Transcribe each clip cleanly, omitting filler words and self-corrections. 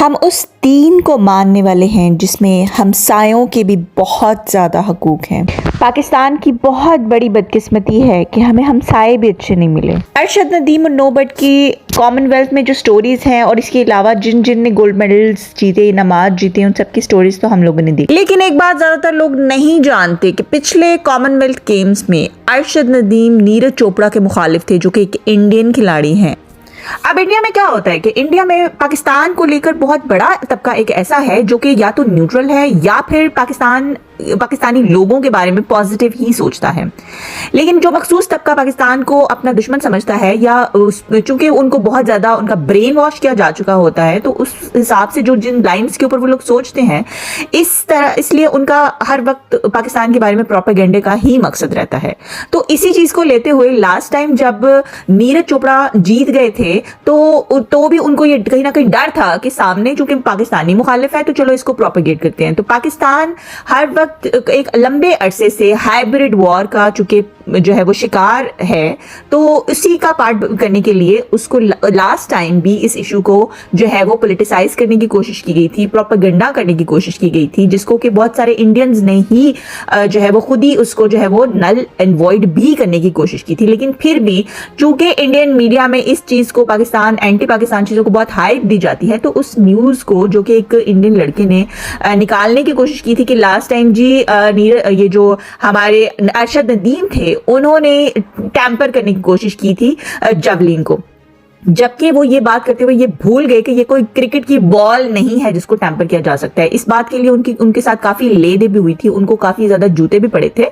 हम उस दीन को मानने वाले हैं जिसमें हमसायों के भी बहुत ज़्यादा हकूक़ हैं। पाकिस्तान की बहुत बड़ी बदकिस्मती है कि हमें हमसाए भी अच्छे नहीं मिले। अरशद नदीम और नोबट की कॉमनवेल्थ में जो स्टोरीज़ हैं और इसके अलावा जिन जिन ने गोल्ड मेडल्स जीते, इनामात जीते, उन सब की स्टोरीज़ तो हम लोगों ने दी। लेकिन एक बात ज़्यादातर लोग नहीं जानते कि पिछले कॉमनवेल्थ गेम्स में अरशद नदीम नीरज चोपड़ा के मुखालिफ थे, जो कि एक इंडियन खिलाड़ी हैं। अब इंडिया में क्या होता है कि इंडिया में पाकिस्तान को लेकर बहुत बड़ा तबका एक ऐसा है जो कि या तो न्यूट्रल है या फिर पाकिस्तानी लोगों के बारे में पॉजिटिव ही सोचता है। लेकिन जो मखसूस तबका पाकिस्तान को अपना दुश्मन समझता है या चूंकि उनको बहुत ज़्यादा उनका ब्रेन वॉश किया जा चुका होता है, तो उस हिसाब से जो जिन लाइन्स के ऊपर वो लोग सोचते हैं इसलिए उनका हर वक्त पाकिस्तान के बारे में प्रोपेगेंडे का ही मकसद रहता है। तो इसी चीज़ को लेते हुए लास्ट टाइम जब नीरज चोपड़ा जीत गए थे तो भी उनको ये कहीं ना कहीं डर था कि सामने चूंकि पाकिस्तानी मुखालिफ है तो चलो इसको प्रोपेगेट करते हैं। तो पाकिस्तान हर वक्त एक लंबे अरसे से हाइब्रिड वॉर का चूंकि जो है वो शिकार है, तो उसी का पार्ट करने के लिए उसको लास्ट टाइम भी इस इशू को जो है वो पॉलिटिसाइज करने की कोशिश की गई थी, प्रोपेगेंडा करने की कोशिश की गई थी, जिसको कि बहुत सारे इंडियंस ने ही जो है वो खुद ही उसको जो है वो नल एंड वॉइड भी करने की कोशिश की थी। लेकिन फिर भी चूंकि इंडियन मीडिया में इस चीज को पाकिस्तान एंटी पाकिस्तान चीजों को बहुत हाइप दी जाती है, तो उस न्यूज को जो कि एक इंडियन लड़के ने निकालने की कोशिश की थी कि लास्ट टाइम जी ये जो हमारे अरशद नदीम थे उन्होंने टैंपर करने की कोशिश की थी जवलिन को, जबकि वो ये बात करते हुए ये भूल गए कि ये कोई क्रिकेट की बॉल नहीं है जिसको टैंपर किया जा सकता है। इस बात के लिए उनके साथ काफी लेदे भी हुई थी, उनको काफी ज्यादा जूते भी पड़े थे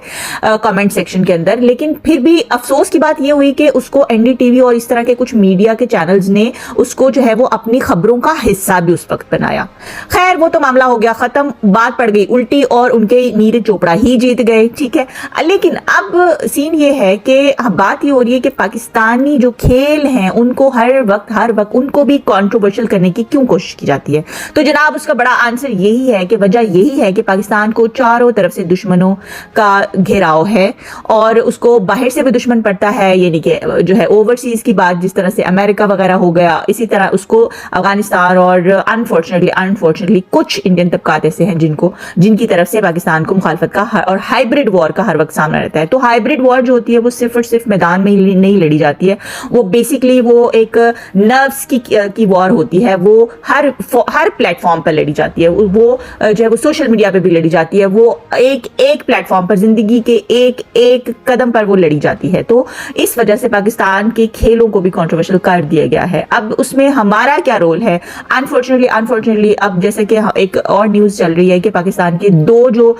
कमेंट सेक्शन के अंदर। लेकिन फिर भी अफसोस की बात ये हुई कि उसको एनडीटीवी और इस तरह के कुछ मीडिया के चैनल्स ने उसको जो है वो अपनी खबरों का हिस्सा भी उस वक्त बनाया। खैर वो तो मामला हो गया खत्म, बात पड़ गई उल्टी और उनके नीरज चोपड़ा ही जीत गए, ठीक है। लेकिन अब सीन ये है कि बात ये हो रही है कि पाकिस्तानी जो खेल हैं उनको हर वक्त उनको भी कंट्रोवर्शियल करने की क्यों कोशिश की जाती है। तो जनाब उसका बड़ा आंसर यही है कि वजह यही है कि पाकिस्तान को चारों तरफ से दुश्मनों का घेराव है और उसको बाहर से भी दुश्मन पड़ता है, यानी कि जो है ओवरसीज की बात जिस तरह से अमेरिका वगैरह हो गया, इसी तरह उसको अफगानिस्तान और अनफॉर्चुनेटली कुछ इंडियन तबकात ऐसे हैं जिनकी तरफ से पाकिस्तान को मुखालफत का और हाइब्रिड वॉर का हर वक्त सामना रहता है। तो हाइब्रिड वॉर जो होती है वो सिर्फ और सिर्फ मैदान में ही नहीं लड़ी जाती है, वो बेसिकली वो एक नर्व्स की वॉर होती है, वो हर प्लेटफॉर्म पर लड़ी जाती है, वो जो है वो सोशल मीडिया पे भी लड़ी जाती है, वो एक प्लेटफॉर्म पर जिंदगी के एक कदम पर वो लड़ी जाती है। तो इस वजह से पाकिस्तान के खेलों को भी कंट्रोवर्शियल कर दिया गया है। अब उसमें हमारा क्या रोल है? अनफॉर्चुनेटली अब जैसे कि एक और न्यूज चल रही है कि पाकिस्तान के दो जो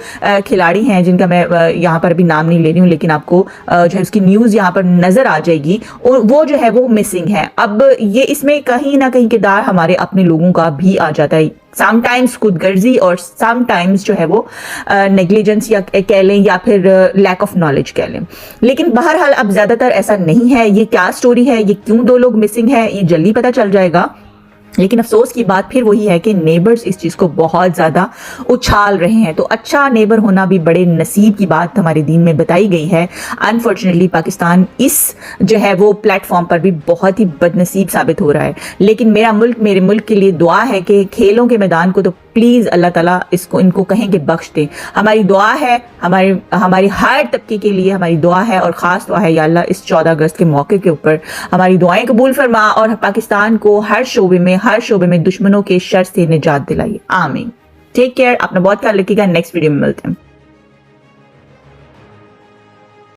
खिलाड़ी हैं जिनका मैं यहाँ पर भी नाम नहीं ले रही हूँ, लेकिन आपको जो है उसकी न्यूज यहाँ पर नजर आ जाएगी, और वो जो है वो मिसिंग है। अब ये इसमें कहीं ना कहीं किरदार हमारे अपने लोगों का भी आ जाता है, समटाइम्स खुदगर्जी और समटाइम्स जो है वो नेग्लिजेंस या कह लें या फिर लैक ऑफ नॉलेज कह लें। लेकिन बहरहाल अब ज्यादातर ऐसा नहीं है। ये क्या स्टोरी है, ये क्यों दो लोग मिसिंग है, ये जल्दी पता चल जाएगा। लेकिन अफसोस की बात फिर वही है कि नेबर्स इस चीज़ को बहुत ज़्यादा उछाल रहे हैं। तो अच्छा नेबर होना भी बड़े नसीब की बात हमारे दीन में बताई गई है। अनफॉर्चुनेटली पाकिस्तान इस जो है वो प्लेटफॉर्म पर भी बहुत ही बदनसीब साबित हो रहा है। लेकिन मेरे मुल्क के लिए दुआ है कि खेलों के मैदान को तो प्लीज़ अल्लाह ताला इनको कहें कि बख्श दे। हमारी दुआ है, हमारी हर तबके के लिए हमारी दुआ है, और ख़ास दुआ है या अल्लाह इस 14 अगस्त के मौके के ऊपर हमारी दुआएं कबूल फरमा और पाकिस्तान को हर शोबे में दुश्मनों के शर से निजात दिलाइए। आमीन। टेक केयर, अपना बहुत ख्याल रखिएगा। नेक्स्ट वीडियो में मिलते हैं।